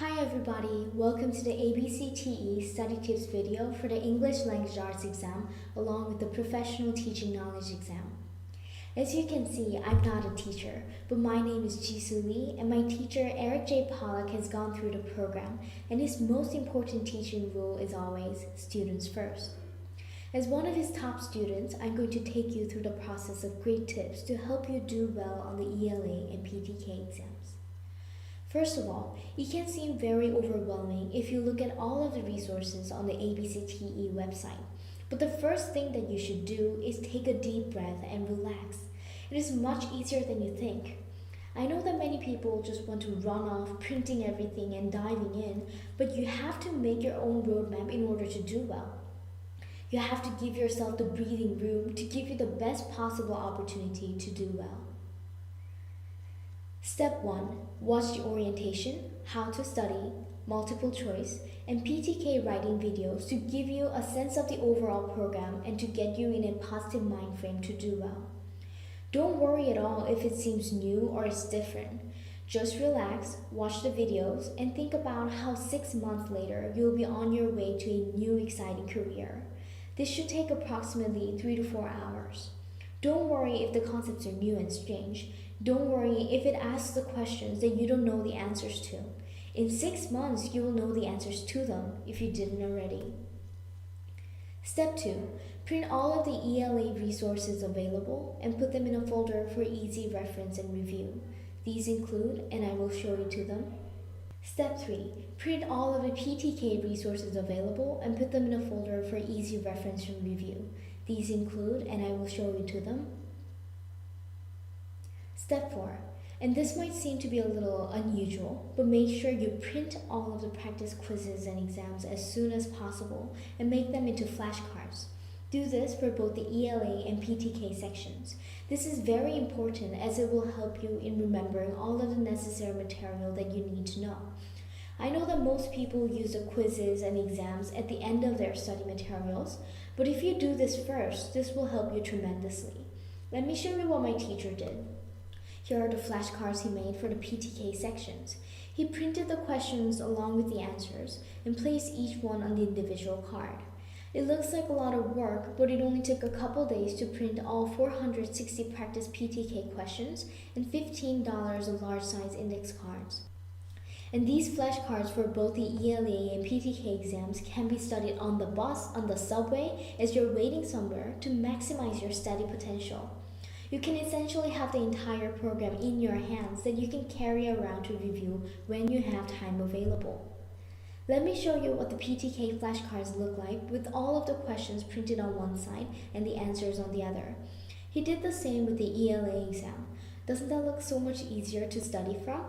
Hi everybody, welcome to the ABCTE study tips video for the English Language Arts exam along with the Professional Teaching Knowledge exam. As you can see, I'm not a teacher, but my name is Jisoo Lee and my teacher Eric J. Pollack has gone through the program and his most important teaching rule is always students first. As one of his top students, I'm going to take you through the process of great tips to help you do well on the ELA and PTK exams. First of all, it can seem very overwhelming if you look at all of the resources on the ABCTE website. But the first thing that you should do is take a deep breath and relax. It is much easier than you think. I know that many people just want to run off printing everything and diving in, but you have to make your own roadmap in order to do well. You have to give yourself the breathing room to give you the best possible opportunity to do well. Step 1. Watch the orientation, how to study, multiple choice, and PTK writing videos to give you a sense of the overall program and to get you in a positive mind frame to do well. Don't worry at all if it seems new or it's different. Just relax, watch the videos, and think about how 6 months later you'll be on your way to a new exciting career. This should take approximately 3 to 4 hours. Don't worry if the concepts are new and strange. Don't worry if it asks the questions that you don't know the answers to. In 6 months, you will know the answers to them if you didn't already. Step 2. Print all of the ELA resources available and put them in a folder for easy reference and review. These include, and I will show you to them. Step 3. Print all of the PTK resources available and put them in a folder for easy reference and review. These include, and I will show you to them. Step 4. And this might seem to be a little unusual, but make sure you print all of the practice quizzes and exams as soon as possible and make them into flashcards. Do this for both the ELA and PTK sections. This is very important as it will help you in remembering all of the necessary material that you need to know. I know that most people use the quizzes and exams at the end of their study materials, but if you do this first, this will help you tremendously. Let me show you what my teacher did. Here are the flashcards he made for the PTK sections. He printed the questions along with the answers and placed each one on the individual card. It looks like a lot of work, but it only took a couple days to print all 460 practice PTK questions and $15 of large size index cards. And these flashcards for both the ELA and PTK exams can be studied on the bus, on the subway, as you're waiting somewhere to maximize your study potential. You can essentially have the entire program in your hands that you can carry around to review when you have time available. Let me show you what the PTK flashcards look like with all of the questions printed on one side and the answers on the other. He did the same with the ELA exam. Doesn't that look so much easier to study from?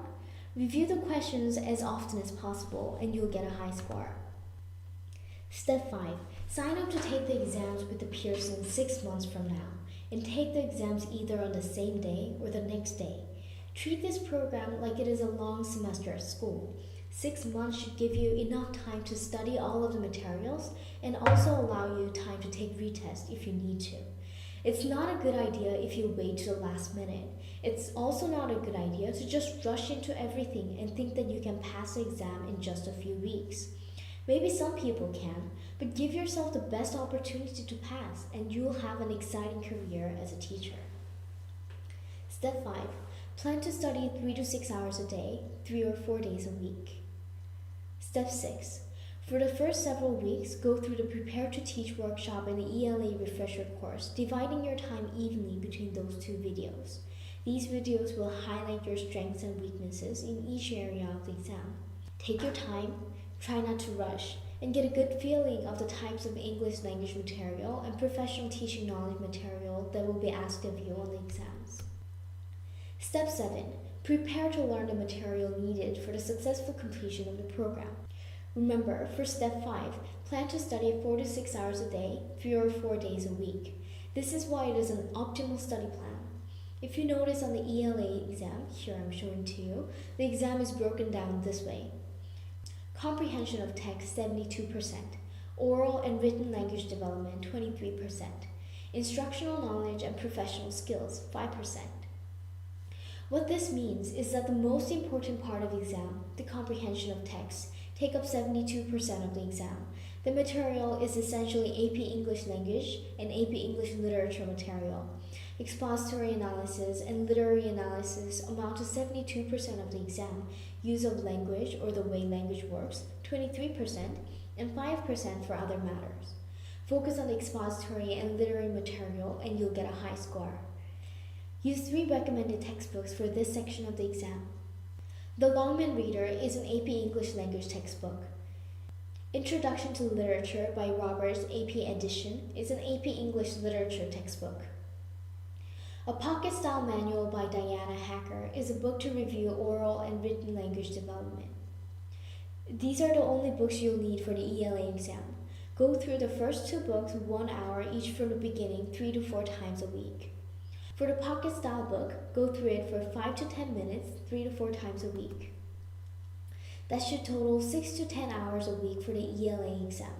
Review the questions as often as possible and you'll get a high score. Step 5. Sign up to take the exams with the Pearson 6 months from now and take the exams either on the same day or the next day. Treat this program like it is a long semester at school. 6 months should give you enough time to study all of the materials and also allow you time to take retests if you need to. It's not a good idea if you wait to the last minute. It's also not a good idea to just rush into everything and think that you can pass the exam in just a few weeks. Maybe some people can, but give yourself the best opportunity to pass and you will have an exciting career as a teacher. Step 5. Plan to study 3 to 6 hours a day, 3 or 4 days a week. Step 6. For the first several weeks, go through the Prepare to Teach workshop and the ELA refresher course, dividing your time evenly between those two videos. These videos will highlight your strengths and weaknesses in each area of the exam. Take your time, try not to rush, and get a good feeling of the types of English language material and professional teaching knowledge material that will be asked of you on the exams. Step 7. Prepare to learn the material needed for the successful completion of the program. Remember, for Step 5, plan to study 4 to 6 hours a day, 3 or 4 days a week. This is why it is an optimal study plan. If you notice on the ELA exam, here I'm showing to you, the exam is broken down this way. Comprehension of text 72%, oral and written language development 23%, instructional knowledge and professional skills 5%. What this means is that the most important part of the exam, the comprehension of text, take up 72% of the exam. The material is essentially AP English Language and AP English Literature material. Expository analysis and literary analysis amount to 72% of the exam. Use of language or the way language works, 23%, and 5% for other matters. Focus on the expository and literary material and you'll get a high score. Use 3 recommended textbooks for this section of the exam. The Longman Reader is an AP English Language textbook. Introduction to Literature by Roberts AP Edition is an AP English Literature textbook. A Pocket-Style Manual by Diana Hacker is a book to review oral and written language development. These are the only books you'll need for the ELA exam. Go through the first 2 books 1 hour each from the beginning 3 to 4 times a week. For the Pocket-Style book, go through it for 5 to 10 minutes 3 to 4 times a week. That should total 6 to 10 hours a week for the ELA exam.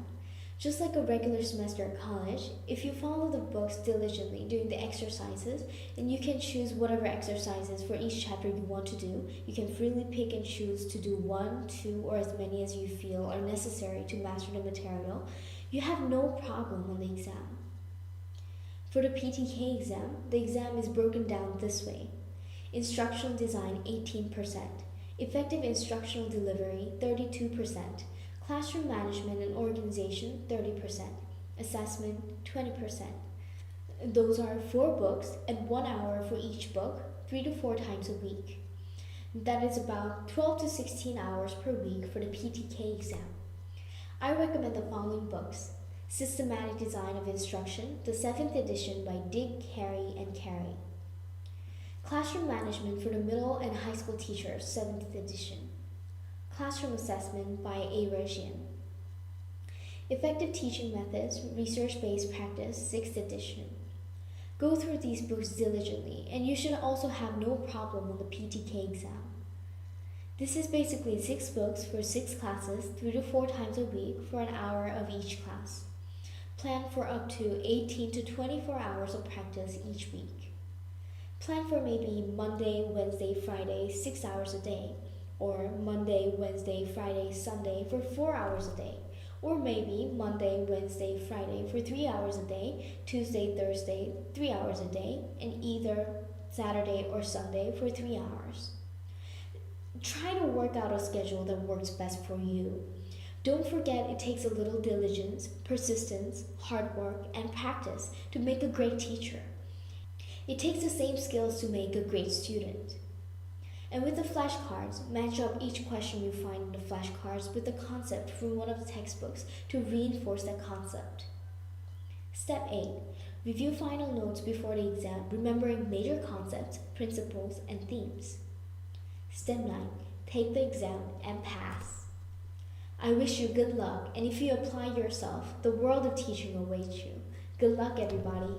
Just like a regular semester at college, if you follow the books diligently during the exercises, and you can choose whatever exercises for each chapter you want to do, you can freely pick and choose to do 1, 2, or as many as you feel are necessary to master the material, you have no problem on the exam. For the PTK exam, the exam is broken down this way. Instructional design 18%, effective instructional delivery 32%, classroom management and organization 30%, assessment 20%. Those are 4 books and 1 hour for each book, 3 to 4 times a week. That is about 12 to 16 hours per week for the PTK exam. I recommend the following books. Systematic Design of Instruction, the 7th edition by Dig, Carey, and Carey. Classroom Management for the Middle and High School Teachers, 7th edition. Classroom Assessment by A. Rajian. Effective Teaching Methods, Research-Based Practice, 6th edition. Go through these books diligently, and you should also have no problem on the PTK exam. This is basically 6 books for 6 classes, 3 to 4 times a week for an hour of each class. Plan for up to 18 to 24 hours of practice each week. Plan for maybe Monday, Wednesday, Friday, 6 hours a day, or Monday, Wednesday, Friday, Sunday for 4 hours a day, or maybe Monday, Wednesday, Friday for 3 hours a day, Tuesday, Thursday, 3 hours a day, and either Saturday or Sunday for 3 hours. Try to work out a schedule that works best for you. Don't forget it takes a little diligence, persistence, hard work, and practice to make a great teacher. It takes the same skills to make a great student. And with the flashcards, match up each question you find in the flashcards with the concept from one of the textbooks to reinforce that concept. Step 8. Review final notes before the exam, remembering major concepts, principles, and themes. Step 9. Take the exam and pass. I wish you good luck, and if you apply yourself, the world of teaching awaits you. Good luck, everybody.